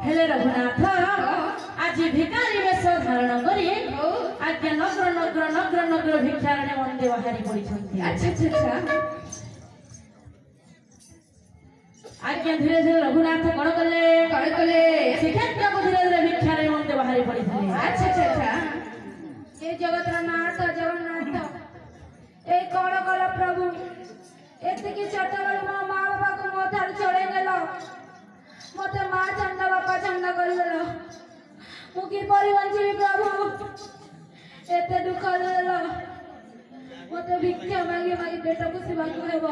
हेले रघुनाथ आज भिकारी वेश धारण करी आज्ञा नगर नगर नगर नगर भिक्षारण्य मंदिर बाहरी पड़ी। अच्छा आज्ञा धीरे धीरे रघुनाथ कौन कले श्रीक्षेत्र को धीरे धीरे भिक्षारण्य मंदिर बाहरी पड़ी। अच्छा ये जगत नाथ जगन्नाथ ए कौन कल प्रभु एतिकी चट मो माँ बापा को मो थार चढ़े नेल मत माँ चंदा बापा चंदा करदेल मु किपरि बंचिबी प्रभु एते दुख देल मत भिक्षा मागी मागी पेट पोषिबा हेब